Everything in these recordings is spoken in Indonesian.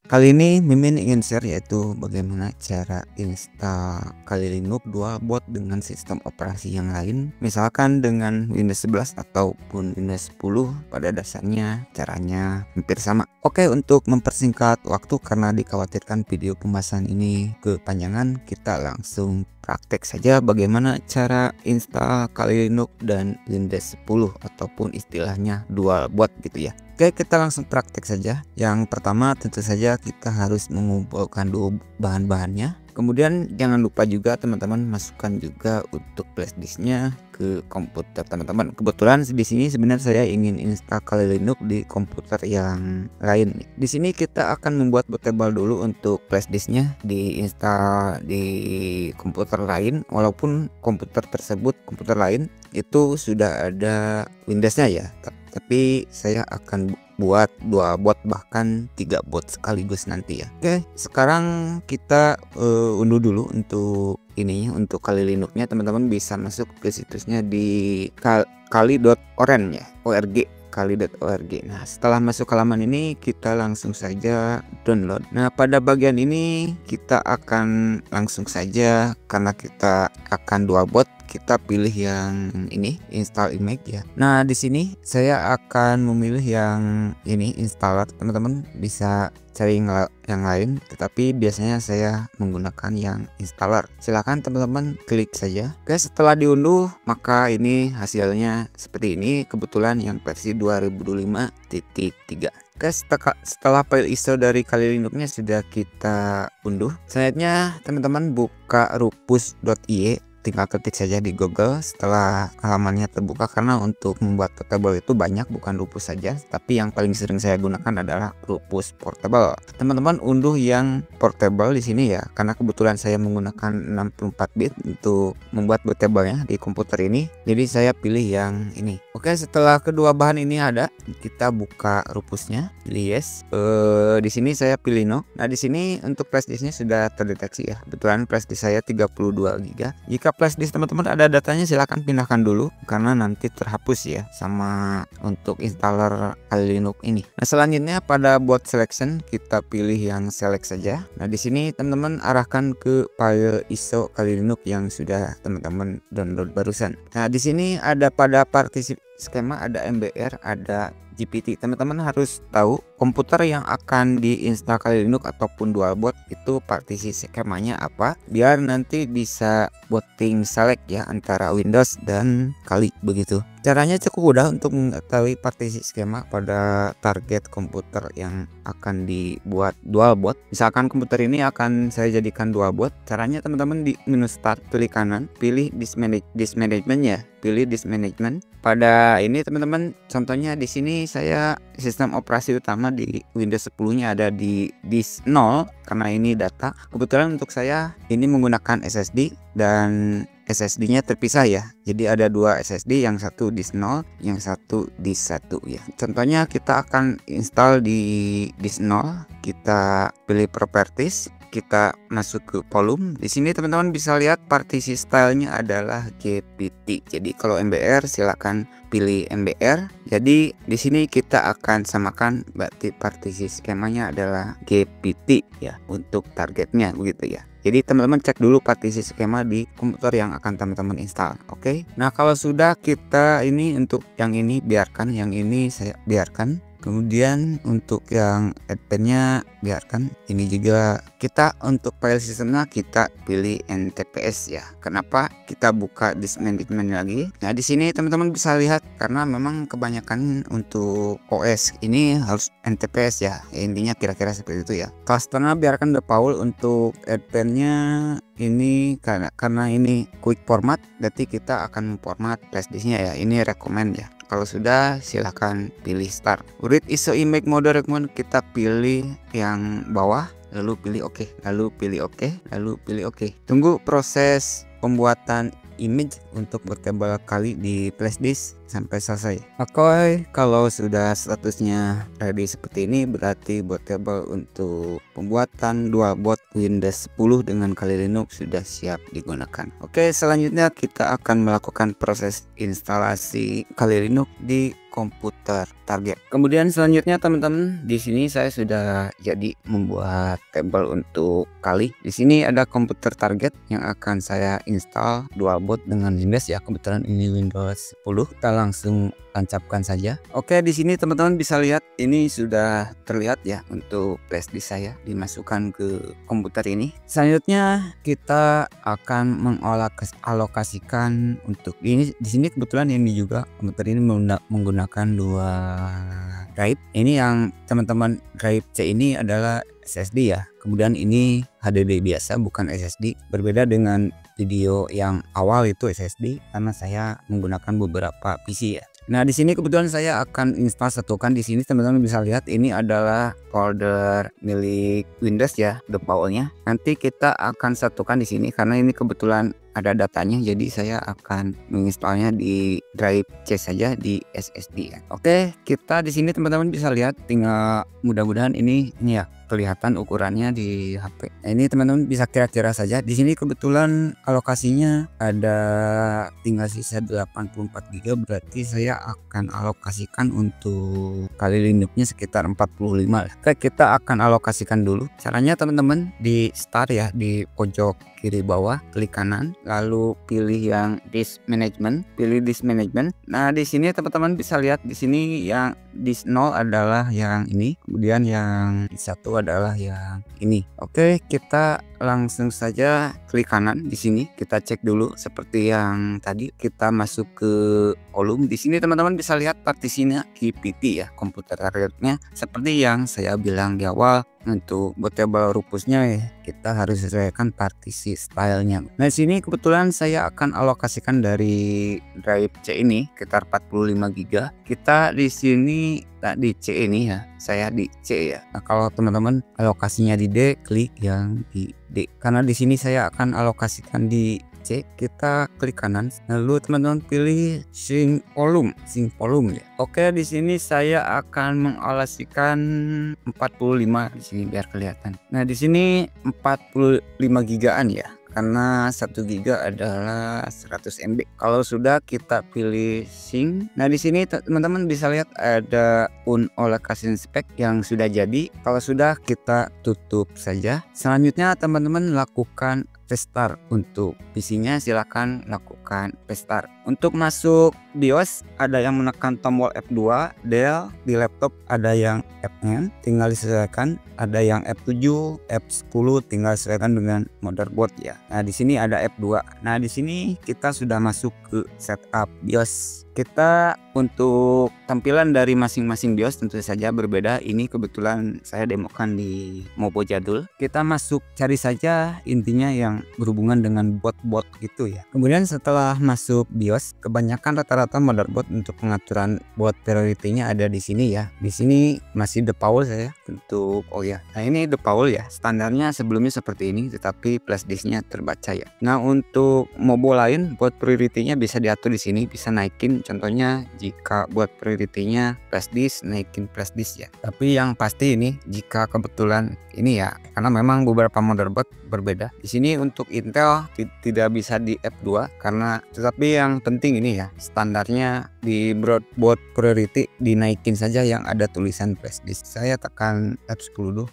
Kali ini Mimin ingin share yaitu bagaimana cara install Kali Linux Dualboot dengan sistem operasi yang lain, misalkan dengan Windows 11 ataupun Windows 10. Pada dasarnya caranya hampir sama. Oke, untuk mempersingkat waktu karena dikhawatirkan video pembahasan ini kepanjangan, kita langsung praktek saja bagaimana cara install Kali Linux dan Windows 10 ataupun istilahnya Dualboot gitu ya. Oke, kita langsung praktek saja. Yang pertama tentu saja kita harus mengumpulkan dulu bahan-bahannya. Kemudian jangan lupa juga teman-teman masukkan juga untuk flash disknya ke komputer teman-teman. Kebetulan di sini sebenarnya saya ingin install Kali Linux di komputer yang lain. Di sini kita akan membuat bootable dulu untuk flash disknya, diinstal di komputer lain, walaupun komputer tersebut komputer lain itu sudah ada Windowsnya ya. Tapi saya akan buat 2 bot bahkan 3 bot sekaligus nanti ya. Oke, sekarang kita unduh dulu untuk ininya, untuk Kali Linuxnya. Teman-teman bisa masuk ke situsnya di kali.org ya, org kali.org. Nah, setelah masuk halaman ini kita langsung saja download. Nah, pada bagian ini kita akan langsung saja, karena kita akan 2 bot, kita pilih yang ini, install image ya. Nah, di sini saya akan memilih yang ini, installer. Teman-teman bisa cari yang lain, tetapi biasanya saya menggunakan yang installer. Silahkan teman-teman klik saja. Oke, setelah diunduh maka ini hasilnya seperti ini. Kebetulan yang versi 2025.3. Oke, setelah file ISO dari Kali Linuxnya sudah kita unduh, selanjutnya teman-teman buka rupus.ie. Tinggal ketik saja di Google setelah halamannya terbuka, karena untuk membuat portable itu banyak, bukan Rupus saja, tapi yang paling sering saya gunakan adalah Rupus Portable. Teman-teman unduh yang portable di sini ya, karena kebetulan saya menggunakan 64 bit untuk membuat bootable-nya di komputer ini, jadi saya pilih yang ini. Oke, setelah kedua bahan ini ada, kita buka Rupusnya, pilih yes. Di sini saya pilih no. Nah, di sini untuk flash disknya sudah terdeteksi ya. Kebetulan flash disk saya 32 GB. Jika flash disk teman-teman ada datanya, silahkan pindahkan dulu karena nanti terhapus ya sama untuk installer Kali Linux ini. Nah, selanjutnya pada boot selection kita pilih yang select saja. Nah, di sini teman-teman arahkan ke file ISO Kali Linux yang sudah teman-teman download barusan. Nah, di sini ada pada partisi skema, ada MBR, ada GPT. Teman-teman harus tahu komputer yang akan diinstal Kali Linux ataupun Dualboot itu partisi skemanya apa, biar nanti bisa booting select ya antara Windows dan Kali begitu. Caranya cukup mudah untuk mengetahui partisi skema pada target komputer yang akan dibuat Dualboot. Misalkan komputer ini akan saya jadikan Dualboot. Caranya teman-teman di menu start pilih kanan, pilih disk management ya, pilih disk management. Pada ini teman-teman, contohnya di sini saya sistem operasi utama di Windows 10-nya ada di disk 0 karena ini data. Kebetulan untuk saya ini menggunakan SSD dan SSD-nya terpisah ya. Jadi ada 2 SSD, yang satu disk 0, yang satu disk 1 ya. Contohnya kita akan install di disk 0. Kita pilih properties, kita masuk ke volume. Di sini teman-teman bisa lihat partisi stylenya adalah GPT. Jadi kalau MBR silakan pilih MBR. Jadi di sini kita akan samakan, berarti partisi skemanya adalah GPT ya untuk targetnya begitu ya. Jadi teman-teman cek dulu partisi skema di komputer yang akan teman-teman install. Oke. Nah, kalau sudah kita ini untuk yang ini biarkan, yang ini saya biarkan. Kemudian untuk yang adpen-nya biarkan. Ini juga kita untuk file sistemnya kita pilih NTFS ya. Kenapa? Kita buka disk management lagi. Nah, di sini teman-teman bisa lihat karena memang kebanyakan untuk OS ini harus NTFS ya. Intinya kira-kira seperti itu ya. Clusternya biarkan default. Untuk adpen-nya ini karena ini quick format, berarti kita akan format flash disknya ya. Ini recommend ya. Kalau sudah silahkan pilih start. Read ISO image mode recommend kita pilih yang bawah, lalu pilih OK, lalu pilih OK, lalu pilih OK. Tunggu proses pembuatan image untuk bootable Kali di flash disk sampai selesai. Oke, kalau sudah statusnya ready seperti ini, berarti bootable untuk pembuatan Dualboot Windows 10 dengan Kali Linux sudah siap digunakan. Oke, selanjutnya kita akan melakukan proses instalasi Kali Linux di komputer target. Kemudian selanjutnya teman-teman, di sini saya sudah jadi membuat tabel untuk kali. Di sini ada komputer target yang akan saya install dual boot dengan Windows ya. Kebetulan ini Windows 10. Kita langsung tancapkan saja. Oke, di sini teman-teman bisa lihat ini sudah terlihat ya untuk flash disk saya dimasukkan ke komputer ini. Selanjutnya kita akan mengalokasikan untuk ini. Di sini kebetulan ini juga komputer ini menggunakan dua drive. Ini yang teman-teman drive C ini adalah SSD ya. Kemudian ini HDD biasa bukan SSD. Berbeda dengan video yang awal itu SSD karena saya menggunakan beberapa PC ya. Nah, di sini kebetulan saya akan install satukan. Di sini teman-teman bisa lihat ini adalah folder milik Windows ya, defaultnya. Nanti kita akan satukan di sini karena ini kebetulan ada datanya, jadi saya akan menginstalnya di drive C saja di SSD ya. Oke, kita di sini teman-teman bisa lihat, tinggal mudah-mudahan ini ya kelihatan ukurannya di HP. Nah, ini teman-teman bisa kira-kira saja. Di sini kebetulan alokasinya ada tinggal sisa 84 GB, berarti saya akan alokasikan untuk kali Linuxnya sekitar 45 lah. Oke, kita akan alokasikan dulu. Caranya teman-teman di start ya, di pojok kiri bawah klik kanan, lalu pilih yang disk management, pilih disk management. Nah, di sini teman-teman bisa lihat di sini yang disk 0 adalah yang ini, kemudian yang 1 adalah yang ini. Oke, kita langsung saja klik kanan di sini. Kita cek dulu seperti yang tadi, kita masuk ke volume. Di sini teman-teman bisa lihat partisinya GPT ya, komputer targetnya. Seperti yang saya bilang di awal, untuk bootable rupusnya ya, kita harus sesuaikan partisi stylenya. Nah, sini kebetulan saya akan alokasikan dari drive C ini sekitar 45 GB. Kita di sini di C ini ya, saya di C ya. Nah, kalau teman-teman alokasinya di D, klik yang di D. Karena di sini saya akan alokasikan di C, kita klik kanan, lalu teman-teman pilih sync volume ya. Oke, di sini saya akan mengalokasikan 45 di sini biar kelihatan. Nah, di sini 45 gigaan ya. Karena 1 GB adalah 100 MB. Kalau sudah kita pilih sync. Nah, di sini teman-teman bisa lihat ada allocation spec yang sudah jadi. Kalau sudah kita tutup saja. Selanjutnya teman-teman lakukan restart. Untuk PC-nya silahkan lakukan restart. Untuk masuk BIOS ada yang menekan tombol F2, Dell di laptop ada yang F6 tinggal disesuaikan, ada yang F7, F10 tinggal disesuaikan dengan motherboard ya. Nah, di sini ada F2. Nah, di sini kita sudah masuk ke setup BIOS. Kita untuk tampilan dari masing-masing BIOS tentu saja berbeda. Ini kebetulan saya demokan di Mobo Jadul. Kita masuk cari saja intinya yang berhubungan dengan bot gitu ya. Kemudian setelah masuk BIOS, kebanyakan rata-rata motherboard untuk pengaturan bot priority-nya ada di sini ya. Di sini masih default saya untuk nah ini default ya. Standarnya sebelumnya seperti ini, tetapi flash disk-nya terbaca ya. Nah, untuk Mobo lain bot priority-nya bisa diatur di sini, bisa naikin. Contohnya jika buat priority-nya flash disk, naikin flash disk ya. Tapi yang pasti ini jika kebetulan ini ya, karena memang beberapa motherboard berbeda. Di sini untuk Intel tidak bisa di F2 karena, tetapi yang penting ini ya, standarnya di boot priority dinaikin saja yang ada tulisan flash disk. Saya tekan F10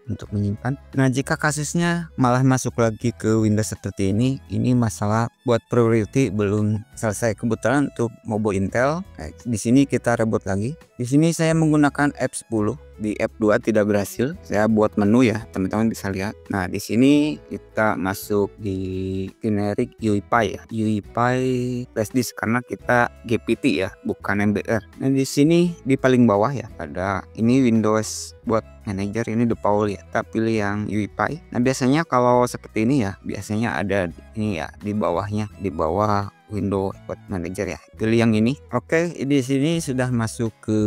untuk menyimpan. Nah, jika kasusnya malah masuk lagi ke Windows seperti ini masalah buat priority belum selesai. Kebetulan untuk Mobo Intel, di sini kita reboot lagi. Di sini saya menggunakan F10, di F2 tidak berhasil. Saya buat menu ya, teman-teman bisa lihat. Nah, di sini kita masuk di generic UEFI ya, UEFI flash disk karena kita GPT ya, bukan MBR. Nah, di sini di paling bawah ya ada ini Windows buat manager, ini default ya. Kita pilih yang UEFI. Nah, biasanya kalau seperti ini ya, biasanya ada ini ya di bawahnya, di bawah Windows buat manager ya. Pilih yang ini. Oke, di sini sudah masuk ke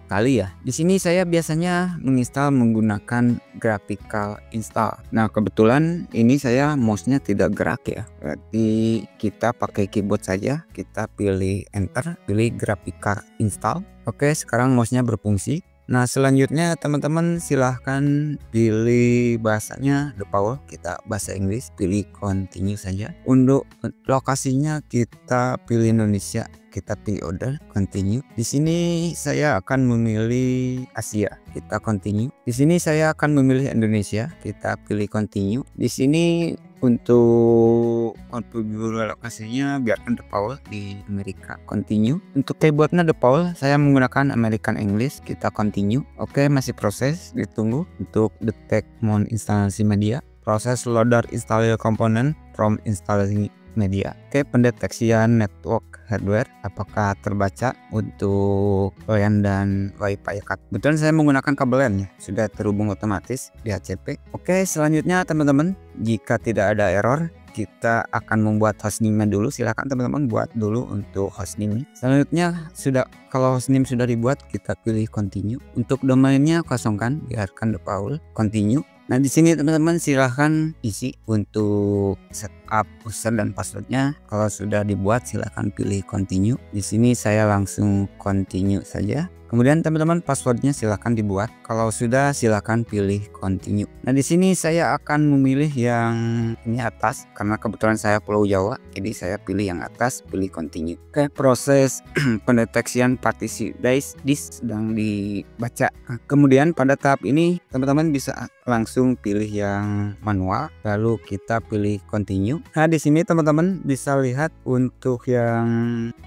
kali ya. Di sini saya biasanya menginstal menggunakan graphical install. Nah, kebetulan ini saya mouse-nya tidak gerak ya. Berarti kita pakai keyboard saja. Kita pilih enter, pilih graphical install. Oke, sekarang mouse-nya berfungsi. Nah selanjutnya teman-teman silahkan pilih bahasanya default, kita bahasa Inggris, pilih continue saja. Untuk lokasinya kita pilih Indonesia, kita pilih order, continue. Di sini saya akan memilih Asia, kita continue. Di sini saya akan memilih Indonesia, kita pilih continue. Di sini untuk konfigurasi lokasinya biarkan default di Amerika, continue. Untuk keyboardnya default, saya menggunakan American English, kita continue. Oke, masih proses, ditunggu. Untuk detect mount instalasi media, proses loader install component from installing media. Oke, pendeteksian network hardware apakah terbaca untuk LAN dan WiFi card. Kebetulan saya menggunakan kabel LAN ya, sudah terhubung otomatis di HCP. Oke, selanjutnya teman-teman, jika tidak ada error, kita akan membuat hostname dulu. Silahkan teman-teman buat dulu untuk hostname. Selanjutnya kalau hostname sudah dibuat, kita pilih continue. Untuk domainnya kosongkan, biarkan default, continue. Nah di sini teman-teman silahkan isi untuk setup user dan passwordnya. Kalau sudah dibuat silahkan pilih continue. Di sini saya langsung continue saja. Kemudian teman-teman passwordnya silahkan dibuat. Kalau sudah silahkan pilih continue. Nah di sini saya akan memilih yang ini atas karena kebetulan saya Pulau Jawa. Jadi saya pilih yang atas, pilih continue. Oke, proses pendeteksian partisi disk sedang dibaca. Nah, kemudian pada tahap ini teman-teman bisa langsung pilih yang manual, lalu kita pilih continue. Nah di sini teman-teman bisa lihat untuk yang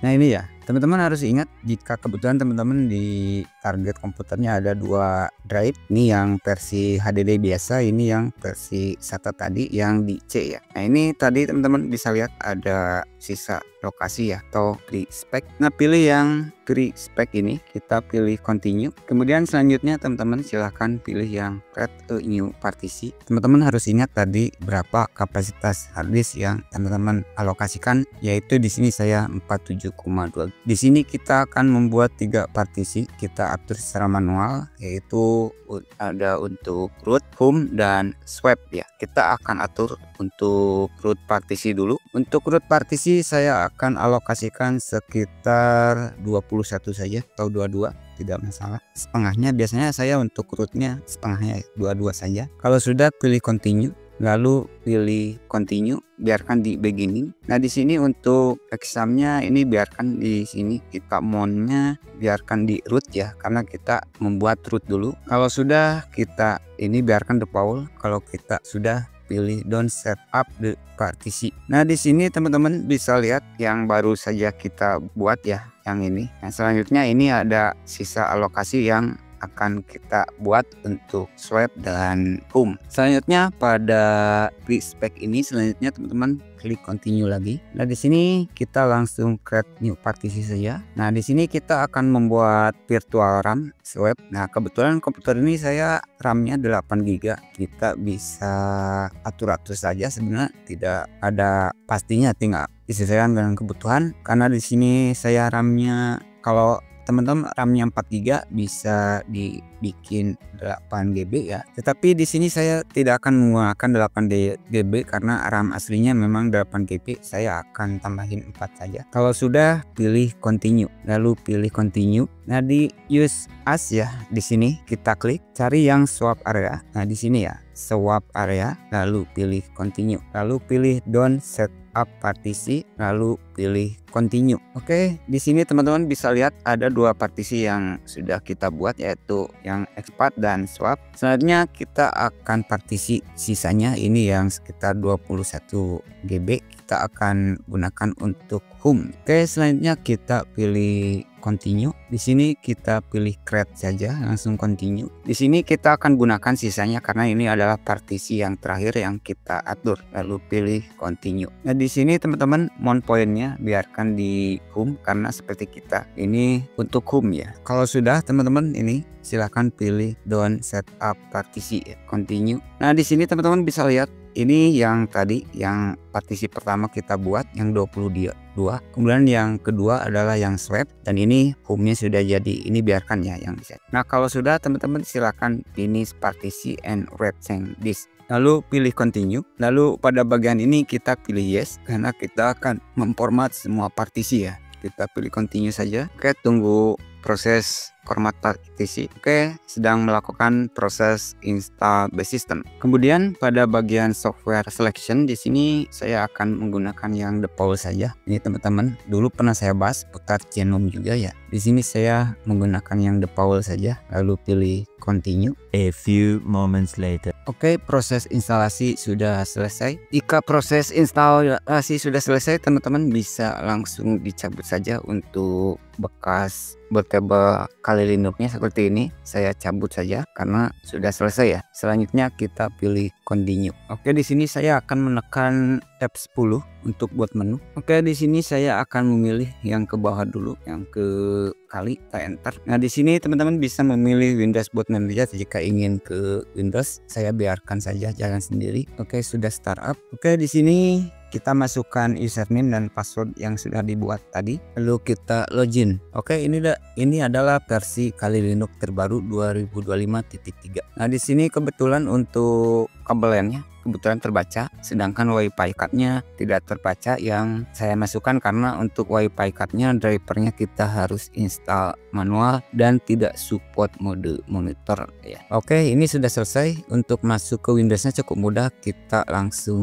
ini ya. Teman-teman harus ingat jika kebetulan teman-teman di target komputernya ada 2 drive, ini yang versi HDD biasa, ini yang versi SATA tadi yang di C ya. Nah ini tadi teman-teman bisa lihat ada sisa lokasi ya atau free spec. Nah pilih yang free spec ini, kita pilih continue. Kemudian selanjutnya teman-teman silahkan pilih yang create a new partisi. Teman-teman harus ingat tadi berapa kapasitas harddisk yang teman-teman alokasikan, yaitu di sini saya 47,2. Di sini kita akan membuat 3 partisi, kita atur secara manual, yaitu ada untuk root, home, dan swap ya. Kita akan atur untuk root partisi dulu. Untuk root partisi saya akan alokasikan sekitar 21 saja atau 22, tidak masalah. Setengahnya biasanya saya untuk rootnya setengahnya 22 saja. Kalau sudah pilih continue, lalu pilih continue, biarkan di beginning. Nah di sini untuk examnya ini biarkan di sini, kita mountnya biarkan di root ya, karena kita membuat root dulu. Kalau sudah kita ini biarkan default. Kalau kita sudah pilih don't set up the partisi. Nah di sini teman-teman bisa lihat yang baru saja kita buat ya, yang ini. Nah selanjutnya ini ada sisa alokasi yang akan kita buat untuk swap dan home. Selanjutnya pada spec ini selanjutnya teman-teman klik continue lagi. Nah di sini kita langsung create new partisi saja. Nah di sini kita akan membuat virtual RAM swap. Nah kebetulan komputer ini saya RAM-nya 8 GB. Kita bisa atur-atur saja, sebenarnya tidak ada pastinya, tinggal disesuaikan dengan kebutuhan. Karena di sini saya RAM-nya, kalau teman-teman RAM-nya 4 GB bisa dibikin 8 GB ya. Tetapi di sini saya tidak akan menggunakan 8 GB karena RAM aslinya memang 8 GB. Saya akan tambahin 4 saja. Kalau sudah pilih continue, lalu pilih continue. Nah di use as ya, di sini kita klik cari yang swap area. Nah di sini ya, swap area, lalu pilih continue, lalu pilih don't set up partisi, lalu pilih continue. Oke, di sini teman-teman bisa lihat ada 2 partisi yang sudah kita buat, yaitu yang expand dan swap. Selanjutnya kita akan partisi sisanya, ini yang sekitar 21 GB kita akan gunakan untuk home. Oke, selanjutnya kita pilih continue. Di sini kita pilih create saja, langsung continue. Di sini kita akan gunakan sisanya karena ini adalah partisi yang terakhir yang kita atur. Lalu pilih continue. Nah di sini teman-teman mount pointnya biarkan di home karena seperti kita ini untuk home ya. Kalau sudah teman-teman ini silahkan pilih don't set up partisi ya, continue. Nah di sini teman-teman bisa lihat ini yang tadi, yang partisi pertama kita buat yang 22. Kemudian yang kedua adalah yang swap, dan ini home-nya sudah jadi. Ini biarkan ya yang bisa. Nah kalau sudah teman-teman silakan finish partisi and wrap change disk. Lalu pilih continue. Lalu pada bagian ini kita pilih yes karena kita akan memformat semua partisi ya. Kita pilih continue saja. Oke, tunggu proses format partisi. Oke, sedang melakukan proses install base system. Kemudian pada bagian software selection di sini saya akan menggunakan yang default saja. Ini teman-teman, dulu pernah saya bahas putar genome juga ya. Di sini saya menggunakan yang default saja, lalu pilih continue. A few moments later. Oke, proses instalasi sudah selesai. Jika proses instalasi sudah selesai, teman-teman bisa langsung dicabut saja untuk bekas bootable Kali Linux-nya seperti ini. Saya cabut saja karena sudah selesai ya. Selanjutnya kita pilih continue. Oke, di sini saya akan menekan F10 untuk buat menu. Oke, di sini saya akan memilih yang ke bawah dulu, yang ke kali, kita enter. Nah, di sini teman-teman bisa memilih Windows Boot Manager jika ingin ke Windows. Saya biarkan saja jalan sendiri. Oke, sudah startup. Oke, di sini kita masukkan username dan password yang sudah dibuat tadi, lalu kita login. Oke, ini adalah versi Kali Linux terbaru 2025.3. Nah, di sini kebetulan untuk kabel LAN-nya kebetulan terbaca, sedangkan WiFi card-nya tidak terbaca yang saya masukkan karena untuk WiFi card-nya drivernya kita harus install manual dan tidak support mode monitor ya. Oke, ini sudah selesai. Untuk masuk ke Windows-nya cukup mudah, kita langsung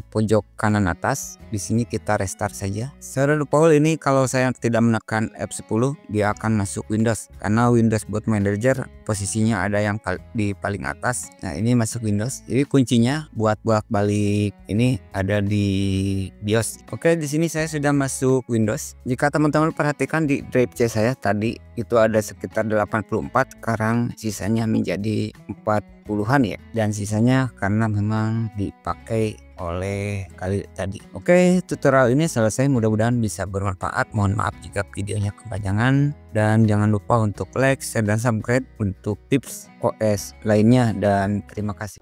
pojok kanan atas. Di sini kita restart saja. Secara default ini kalau saya tidak menekan F10 dia akan masuk Windows karena Windows Boot Manager posisinya ada yang di paling atas. Nah, ini masuk Windows. Jadi kuncinya buat bolak-balik ini ada di BIOS. Oke, di sini saya sudah masuk Windows. Jika teman-teman perhatikan di drive C saya tadi itu ada sekitar 84, sekarang sisanya menjadi 40-an ya. Dan sisanya karena memang dipakai oleh kali tadi. Oke, tutorial ini selesai, mudah-mudahan bisa bermanfaat. Mohon maaf jika videonya kepanjangan dan jangan lupa untuk like, share dan subscribe untuk tips OS lainnya dan terima kasih.